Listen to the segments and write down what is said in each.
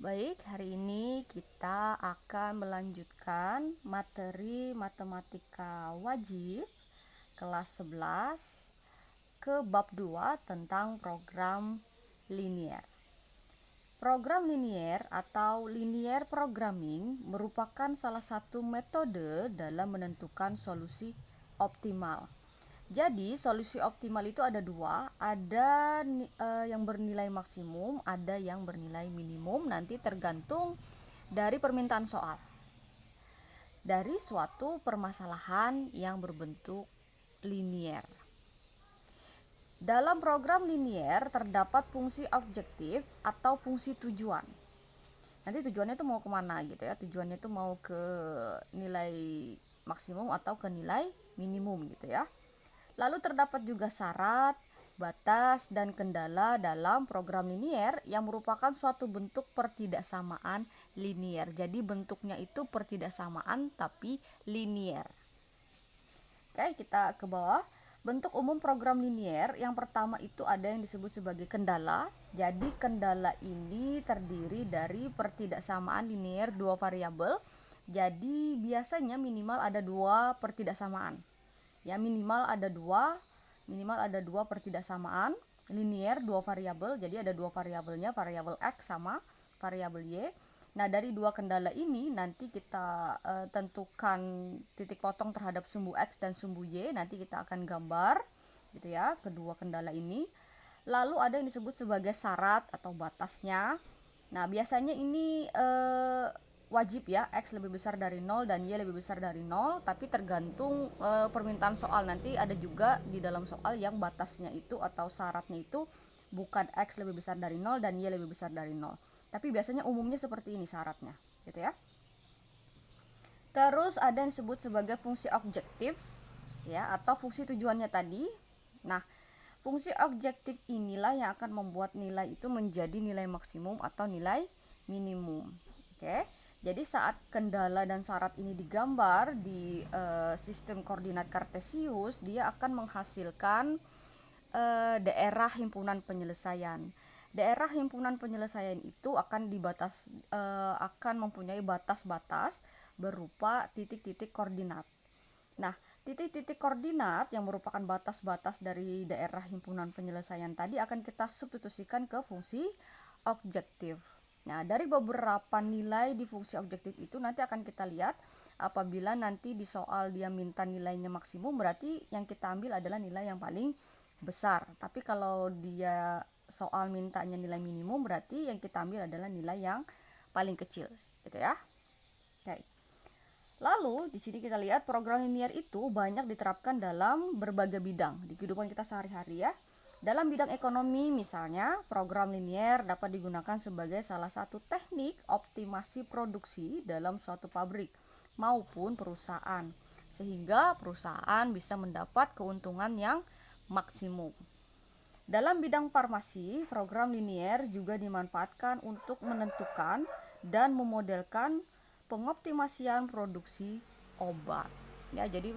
Baik, hari ini kita akan melanjutkan materi matematika wajib kelas 11 ke bab 2 tentang program linier. Program linier atau linear programming merupakan salah satu metode dalam menentukan solusi optimal. Jadi solusi optimal itu ada dua, ada yang bernilai maksimum, ada yang bernilai minimum, nanti tergantung dari permintaan soal. Dari suatu permasalahan yang berbentuk linier. Dalam program linier terdapat fungsi objektif atau fungsi tujuan. Nanti tujuannya itu mau kemana gitu ya, tujuannya itu mau ke nilai maksimum atau ke nilai minimum gitu ya. Lalu terdapat juga syarat, batas, dan kendala dalam program linier yang merupakan suatu bentuk pertidaksamaan linier. Jadi bentuknya itu pertidaksamaan tapi linier. Oke, kita ke bawah. Bentuk umum program linier yang pertama itu ada yang disebut sebagai kendala. Jadi kendala ini terdiri dari pertidaksamaan linier dua variabel. Jadi biasanya minimal ada dua pertidaksamaan. Ya, minimal ada dua pertidaksamaan linier dua variabel. Jadi ada dua variabelnya, variabel x sama variabel y. Nah, dari dua kendala ini nanti kita tentukan titik potong terhadap sumbu x dan sumbu y. Nanti kita akan gambar gitu ya kedua kendala ini. Lalu ada yang disebut sebagai syarat atau batasnya. Nah, biasanya ini wajib ya, x lebih besar dari 0 dan y lebih besar dari 0, tapi tergantung permintaan soal. Nanti ada juga di dalam soal yang batasnya itu atau syaratnya itu bukan x lebih besar dari 0 dan y lebih besar dari 0. Tapi biasanya umumnya seperti ini syaratnya, gitu ya. Terus ada yang disebut sebagai fungsi objektif ya, atau fungsi tujuannya tadi. Nah, fungsi objektif inilah yang akan membuat nilai itu menjadi nilai maksimum atau nilai minimum. Oke. Jadi saat kendala dan syarat ini digambar di sistem koordinat kartesius, dia akan menghasilkan daerah himpunan penyelesaian. Daerah himpunan penyelesaian itu akan mempunyai batas-batas berupa titik-titik koordinat. Nah, titik-titik koordinat yang merupakan batas-batas dari daerah himpunan penyelesaian tadi akan kita substitusikan ke fungsi objektif. Nah, dari beberapa nilai di fungsi objektif itu nanti akan kita lihat apabila nanti di soal dia minta nilainya maksimum, berarti yang kita ambil adalah nilai yang paling besar. Tapi kalau dia soal mintanya nilai minimum, berarti yang kita ambil adalah nilai yang paling kecil, gitu ya. Oke. Lalu di sini kita lihat program linier itu banyak diterapkan dalam berbagai bidang di kehidupan kita sehari-hari ya. Dalam bidang ekonomi misalnya, program linier dapat digunakan sebagai salah satu teknik optimasi produksi dalam suatu pabrik maupun perusahaan, sehingga perusahaan bisa mendapat keuntungan yang maksimum. Dalam bidang farmasi, program linier juga dimanfaatkan untuk menentukan dan memodelkan pengoptimasian produksi obat. Ya, jadi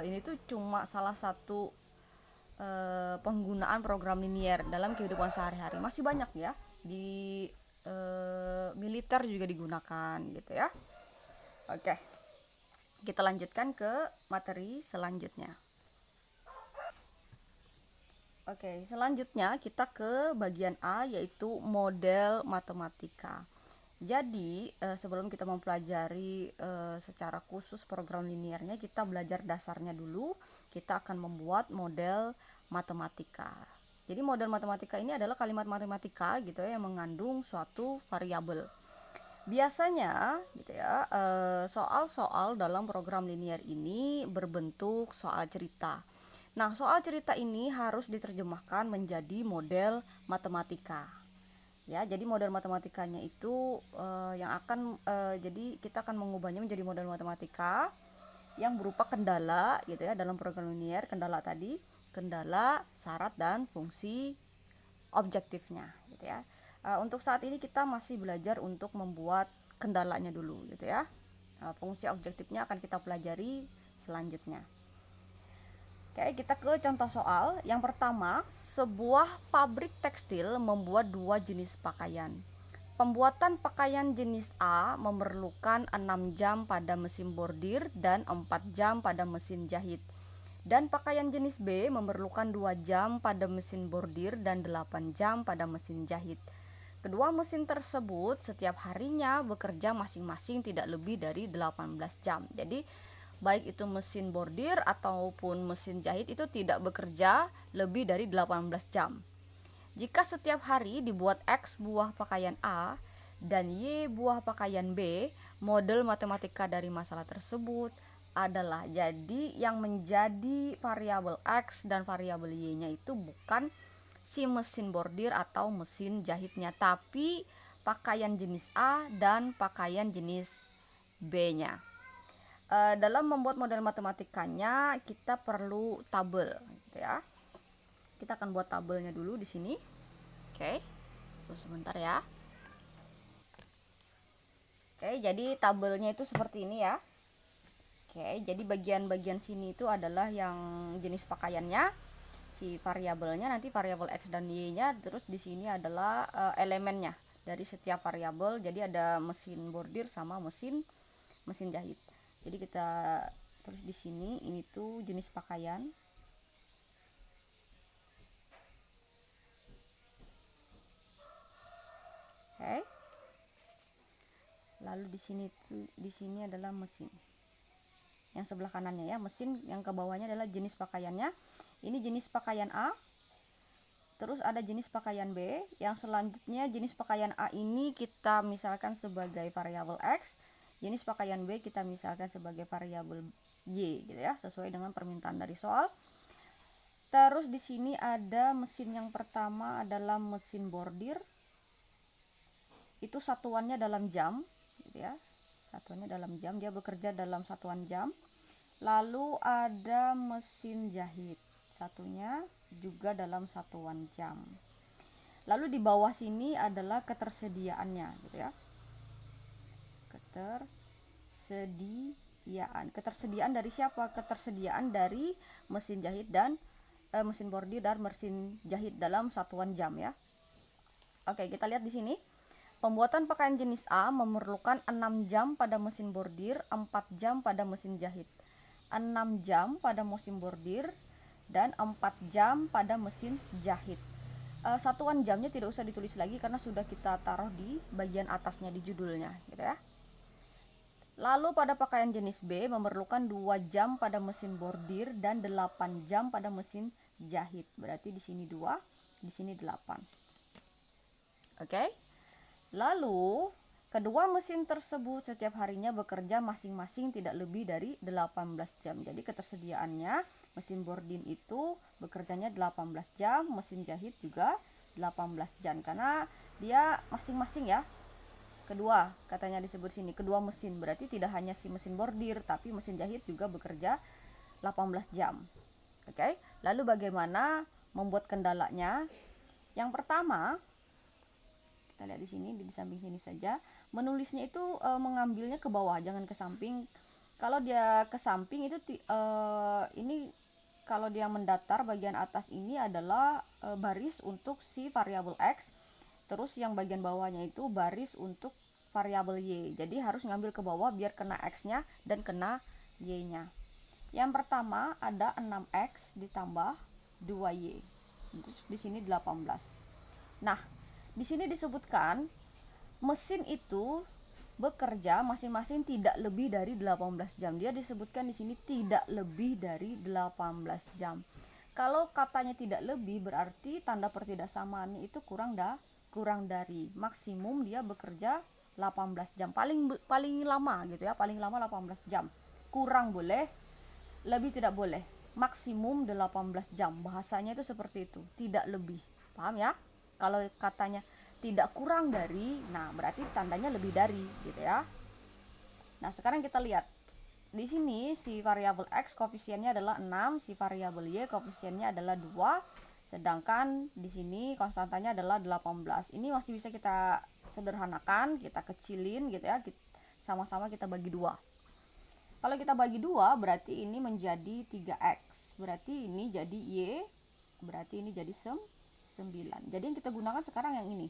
ini tuh cuma salah satu penggunaan program linier dalam kehidupan sehari-hari. Masih banyak ya, di militer juga digunakan gitu ya. Oke, kita lanjutkan ke materi selanjutnya. Oke, selanjutnya kita ke bagian A, yaitu model matematika. Jadi sebelum kita mempelajari secara khusus program liniernya, kita belajar dasarnya dulu. Kita akan membuat model matematika. Jadi model matematika ini adalah kalimat matematika gitu ya, yang mengandung suatu variabel. Biasanya gitu ya, soal-soal dalam program linier ini berbentuk soal cerita. Nah, soal cerita ini harus diterjemahkan menjadi model matematika. Ya, jadi model matematikanya itu jadi kita akan mengubahnya menjadi model matematika yang berupa kendala gitu ya dalam program linier. Kendala tadi, kendala, syarat, dan fungsi objektifnya gitu ya. Untuk saat ini kita masih belajar untuk membuat kendalanya dulu gitu ya. Fungsi objektifnya akan kita pelajari selanjutnya. Oke, kita ke contoh soal. Yang pertama, sebuah pabrik tekstil membuat dua jenis pakaian. Pembuatan pakaian jenis A memerlukan 6 jam pada mesin bordir dan 4 jam pada mesin jahit. Dan pakaian jenis B memerlukan 2 jam pada mesin bordir dan 8 jam pada mesin jahit. Kedua mesin tersebut setiap harinya bekerja masing-masing tidak lebih dari 18 jam. Jadi baik itu mesin bordir ataupun mesin jahit itu tidak bekerja lebih dari 18 jam. Jika setiap hari dibuat X buah pakaian A dan Y buah pakaian B, model matematika dari masalah tersebut adalah, jadi yang menjadi variabel X dan variabel Y-nya itu bukan si mesin bordir atau mesin jahitnya, tapi pakaian jenis A dan pakaian jenis B-nya. Dalam membuat model matematikanya kita perlu tabel, gitu ya. Kita akan buat tabelnya dulu di sini. Oke, tunggu sebentar ya. Oke, jadi tabelnya itu seperti ini ya. Oke, jadi bagian-bagian sini itu adalah yang jenis pakaiannya, si variabelnya, nanti variabel X dan Y-nya, terus di sini adalah elemennya dari setiap variabel. Jadi ada mesin bordir sama mesin jahit. Jadi kita terus di sini ini tuh jenis pakaian. Oke. Lalu di sini adalah mesin. Yang sebelah kanannya ya, mesin, yang ke bawahnya adalah jenis pakaiannya. Ini jenis pakaian A. Terus ada jenis pakaian B. Yang selanjutnya jenis pakaian A ini kita misalkan sebagai variabel X. Jenis pakaian B kita misalkan sebagai variabel Y, gitu ya, sesuai dengan permintaan dari soal. Terus di sini ada mesin yang pertama adalah mesin bordir. Itu satuannya dalam jam, gitu ya. Satuannya dalam jam, dia bekerja dalam satuan jam. Lalu ada mesin jahit, satunya juga dalam satuan jam. Lalu di bawah sini adalah ketersediaannya, gitu ya. Ketersediaan dari siapa? Ketersediaan dari mesin jahit dan mesin bordir dan mesin jahit dalam satuan jam ya. Oke, kita lihat di sini. Pembuatan pakaian jenis A memerlukan 6 jam pada mesin bordir, 4 jam pada mesin jahit. 6 jam pada mesin bordir dan 4 jam pada mesin jahit. Satuan jamnya tidak usah ditulis lagi karena sudah kita taruh di bagian atasnya di judulnya, gitu ya. Lalu pada pakaian jenis B memerlukan 2 jam pada mesin bordir dan 8 jam pada mesin jahit. Berarti di sini 2, di sini 8. Oke. Lalu kedua mesin tersebut setiap harinya bekerja masing-masing tidak lebih dari 18 jam. Jadi ketersediaannya mesin bordir itu bekerjanya 18 jam, mesin jahit juga 18 jam karena dia masing-masing ya. Kedua, katanya disebut sini kedua mesin, berarti tidak hanya si mesin bordir tapi mesin jahit juga bekerja 18 jam. Oke. Lalu bagaimana membuat kendalanya? Yang pertama, kita lihat di sini, di samping sini saja. Menulisnya itu mengambilnya ke bawah, jangan ke samping. Kalau dia ke samping itu ini kalau dia mendatar, bagian atas ini adalah baris untuk si variabel X. Terus yang bagian bawahnya itu baris untuk variabel Y. Jadi harus ngambil ke bawah biar kena X-nya dan kena Y-nya. Yang pertama ada 6X ditambah 2Y. Terus di sini 18. Nah, di sini disebutkan mesin itu bekerja masing-masing tidak lebih dari 18 jam. Dia disebutkan di sini tidak lebih dari 18 jam. Kalau katanya tidak lebih berarti tanda pertidaksamaan itu kurang dari maksimum dia bekerja 18 jam. Paling lama gitu ya, paling lama 18 jam. Kurang boleh, lebih tidak boleh. Maksimum 18 jam. Bahasanya itu seperti itu, tidak lebih. Paham ya? Kalau katanya tidak kurang dari, nah berarti tandanya lebih dari, gitu ya. Nah, sekarang kita lihat. Di sini si variabel X koefisiennya adalah 6, si variabel Y koefisiennya adalah 2, sedangkan di sini konstantanya adalah 18. Ini masih bisa kita sederhanakan, kita kecilin gitu ya. Sama-sama kita bagi 2. Kalau kita bagi 2 berarti ini menjadi 3X. Berarti ini jadi Y, berarti ini jadi 9. Jadi yang kita gunakan sekarang yang ini.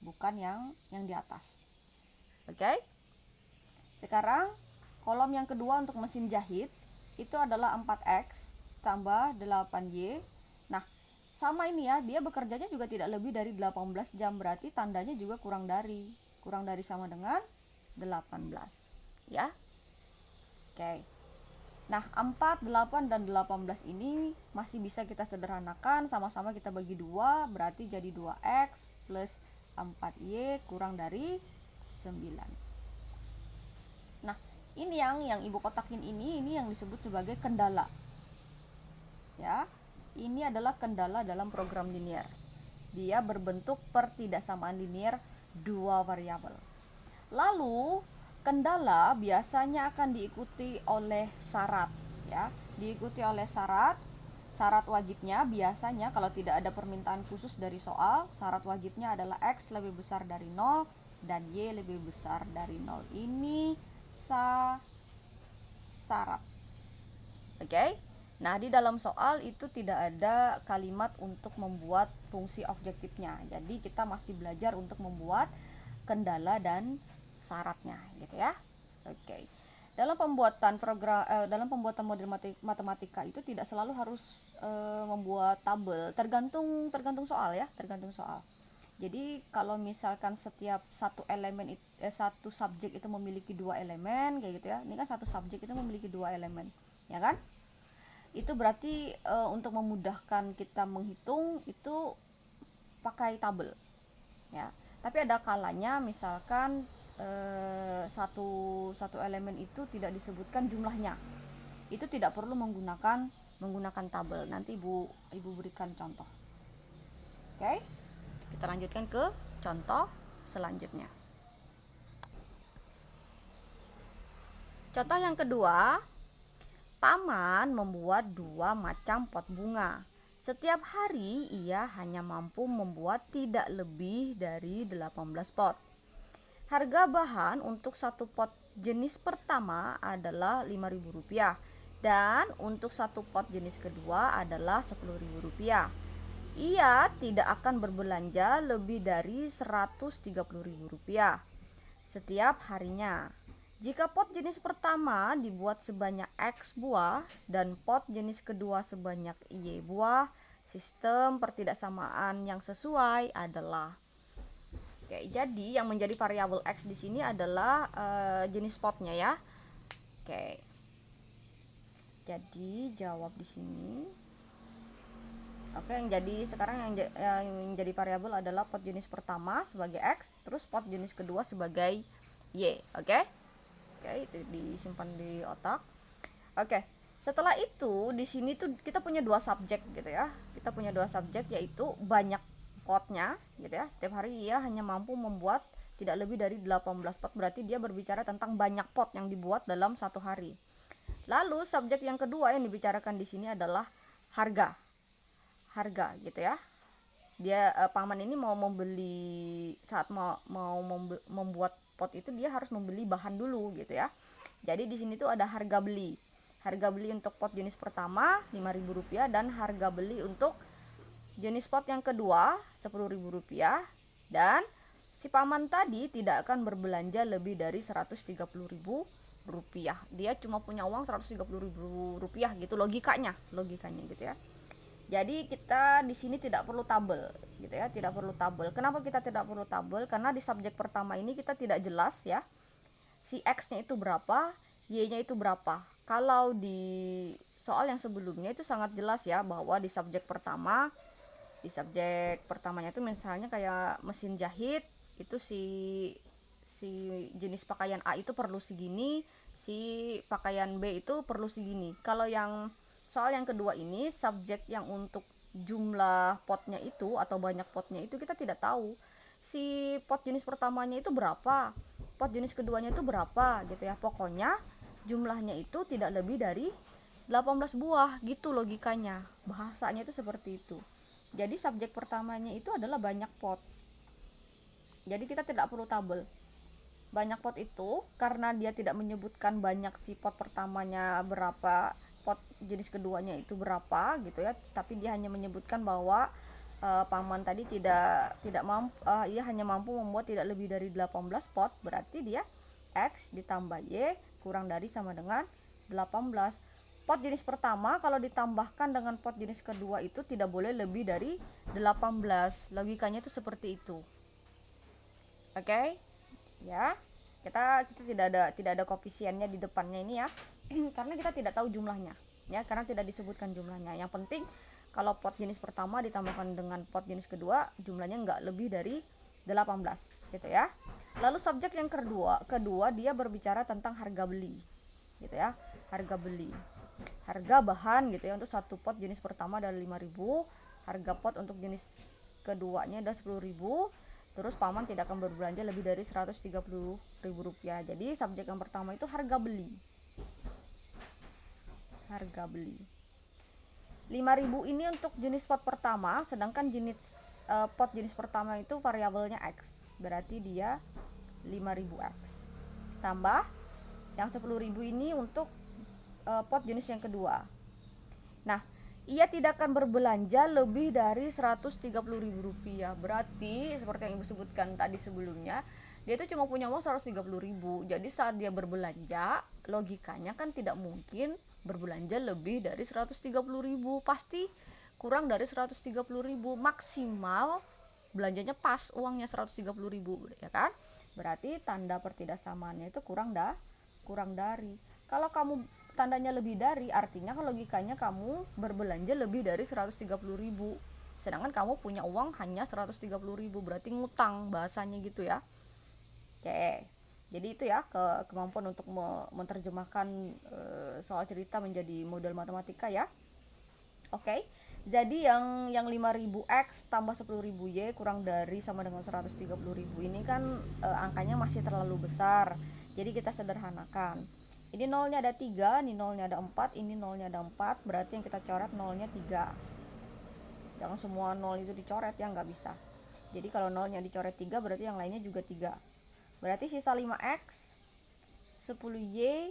bukan yang di atas. Oke. Sekarang kolom yang kedua untuk mesin jahit itu adalah 4X tambah 8Y. Nah, sama ini ya, dia bekerjanya juga tidak lebih dari 18 jam, berarti tandanya juga kurang dari sama dengan 18 ya. Oke. Nah, 4, 8 dan 18 ini masih bisa kita sederhanakan, sama-sama kita bagi 2, berarti jadi 2X plus 4Y kurang dari 9. Nah, ini yang ibu kotakin ini yang disebut sebagai kendala. Ya, ini adalah kendala dalam program linear. Dia berbentuk pertidaksamaan linear dua variabel. Lalu, kendala biasanya akan diikuti oleh syarat, ya. Diikuti oleh syarat. Syarat wajibnya biasanya kalau tidak ada permintaan khusus dari soal, syarat wajibnya adalah X lebih besar dari 0 dan Y lebih besar dari 0. Ini syarat. Oke. Nah, di dalam soal itu tidak ada kalimat untuk membuat fungsi objektifnya. Jadi kita masih belajar untuk membuat kendala dan syaratnya, gitu ya. Oke. Dalam pembuatan model matematika itu tidak selalu harus membuat tabel, tergantung soal ya, tergantung soal. Jadi kalau misalkan setiap satu subjek itu memiliki 2 elemen kayak gitu ya. Ini kan satu subjek itu memiliki 2 elemen, ya kan? Itu berarti untuk memudahkan kita menghitung itu pakai tabel, ya. Tapi ada kalanya misalkan satu elemen itu tidak disebutkan jumlahnya, itu tidak perlu menggunakan tabel. Nanti ibu berikan contoh. Oke, kita lanjutkan ke contoh selanjutnya. Contoh yang kedua, Paman membuat 2 macam pot bunga. Setiap hari ia hanya mampu membuat tidak lebih dari 18 pot. Harga bahan untuk satu pot jenis pertama adalah Rp5.000 dan untuk satu pot jenis kedua adalah Rp10.000. Ia tidak akan berbelanja lebih dari Rp130.000 setiap harinya. Jika pot jenis pertama dibuat sebanyak X buah dan pot jenis kedua sebanyak Y buah, sistem pertidaksamaan yang sesuai adalah. Oke, jadi yang menjadi variabel X di sini adalah jenis potnya ya. Oke. Jadi jawab di sini. Oke, yang jadi variabel adalah pot jenis pertama sebagai X, terus pot jenis kedua sebagai Y. Oke, itu disimpan di otak. Oke. Setelah itu di sini tuh kita punya 2 subjek gitu ya. Kita punya 2 subjek yaitu banyak potnya gitu ya. Setiap hari ia hanya mampu membuat tidak lebih dari 18 pot, berarti dia berbicara tentang banyak pot yang dibuat dalam satu hari. Lalu subjek yang kedua yang dibicarakan di sini adalah harga gitu ya. Dia paman ini mau membeli, saat mau membuat pot itu dia harus membeli bahan dulu gitu ya. Jadi di sini tuh ada harga beli untuk pot jenis pertama Rp5.000 dan harga beli untuk jenis pot yang kedua Rp10.000, dan si paman tadi tidak akan berbelanja lebih dari Rp130.000. Dia cuma punya uang Rp130.000 gitu logikanya gitu ya. Jadi kita di sini tidak perlu tabel gitu ya, tidak perlu tabel. Kenapa kita tidak perlu tabel? Karena di subjek pertama ini kita tidak jelas ya si X-nya itu berapa, Y-nya itu berapa. Kalau di soal yang sebelumnya itu sangat jelas ya, bahwa di subjek pertamanya itu misalnya kayak mesin jahit itu si jenis pakaian A itu perlu segini, si pakaian B itu perlu segini. Kalau yang soal yang kedua ini subjek yang untuk jumlah potnya itu atau banyak potnya itu kita tidak tahu si pot jenis pertamanya itu berapa, pot jenis keduanya itu berapa gitu ya. Pokoknya jumlahnya itu tidak lebih dari 18 buah gitu logikanya. Bahasanya itu seperti itu. Jadi subjek pertamanya itu adalah banyak pot. Jadi kita tidak perlu tabel. Banyak pot itu karena dia tidak menyebutkan banyak si pot pertamanya berapa, pot jenis keduanya itu berapa gitu ya, tapi dia hanya menyebutkan bahwa Paman tadi tidak mampu, ia hanya mampu membuat tidak lebih dari 18 pot, berarti dia X ditambah Y kurang dari sama dengan 18. Pot jenis pertama kalau ditambahkan dengan pot jenis kedua itu tidak boleh lebih dari 18. Logikanya itu seperti itu. Oke? Ya. Kita tidak ada koefisiennya di depannya ini ya. Karena kita tidak tahu jumlahnya. Ya, karena tidak disebutkan jumlahnya. Yang penting kalau pot jenis pertama ditambahkan dengan pot jenis kedua, jumlahnya nggak lebih dari 18, gitu ya. Lalu subjek yang kedua dia berbicara tentang harga beli, gitu ya. Harga beli, harga bahan gitu ya, untuk satu pot jenis pertama adalah 5.000, harga pot untuk jenis keduanya adalah 10.000. Terus paman tidak akan berbelanja lebih dari 130.000 rupiah. Jadi subjek yang pertama itu harga beli. Harga beli 5.000 ini untuk jenis pot pertama, sedangkan pot jenis pertama itu variabelnya X, berarti dia 5.000X. Tambah yang 10.000 ini untuk pot jenis yang kedua. Nah, ia tidak akan berbelanja lebih dari 130.000 rupiah. Berarti seperti yang ibu sebutkan tadi sebelumnya, dia itu cuma punya uang 130.000. Jadi saat dia berbelanja, logikanya kan tidak mungkin berbelanja lebih dari 130.000, pasti kurang dari 130.000, maksimal belanjanya pas uangnya 130.000, ya kan? Berarti tanda pertidaksamaannya itu kurang dari. Kalau kamu tandanya lebih dari, artinya kan logikanya kamu berbelanja lebih dari 130.000, sedangkan kamu punya uang hanya 130.000, berarti ngutang bahasanya gitu ya. Oke. Jadi itu ya kemampuan untuk menerjemahkan soal cerita menjadi model matematika ya. Oke. Jadi yang 5.000X tambah 10.000Y kurang dari sama dengan 130.000 ini kan angkanya masih terlalu besar. Jadi kita sederhanakan. Ini nolnya ada 3, ini nolnya ada 4, ini nolnya ada 4, berarti yang kita coret nolnya 3. Jangan semua nol itu dicoret ya, nggak bisa. Jadi kalau nolnya dicoret 3 berarti yang lainnya juga 3. Berarti sisa 5X, 10Y,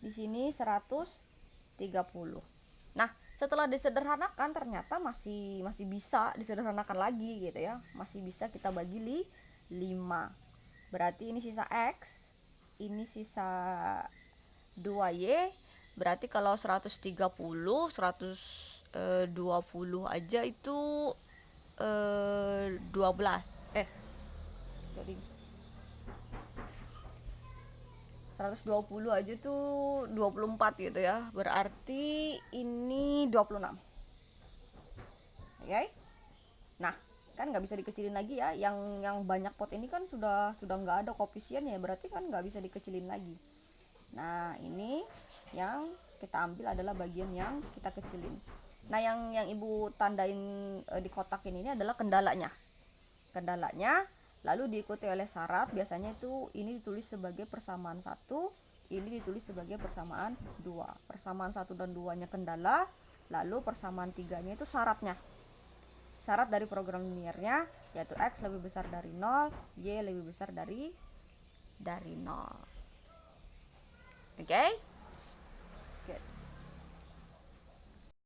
di sini 130. Nah, setelah disederhanakan ternyata masih bisa disederhanakan lagi gitu ya. Masih bisa kita bagi 5. Berarti ini sisa X, ini sisa 2Y. Berarti kalau 130, 120 aja itu 12. Jadi 120 aja tuh 24 gitu ya. Berarti ini 26. Oke. Nah, kan nggak bisa dikecilin lagi ya. Yang banyak pot ini kan sudah nggak ada koefisien ya, berarti kan nggak bisa dikecilin lagi. Nah, ini yang kita ambil adalah bagian yang kita kecilin. Nah, yang ibu tandain di kotak ini adalah kendalanya. Lalu diikuti oleh syarat, biasanya itu ini ditulis sebagai persamaan 1, ini ditulis sebagai persamaan 2. Persamaan 1 dan 2-nya kendala, lalu persamaan 3-nya itu syaratnya. Syarat dari program linearnya yaitu X lebih besar dari 0, Y lebih besar dari 0. Oke?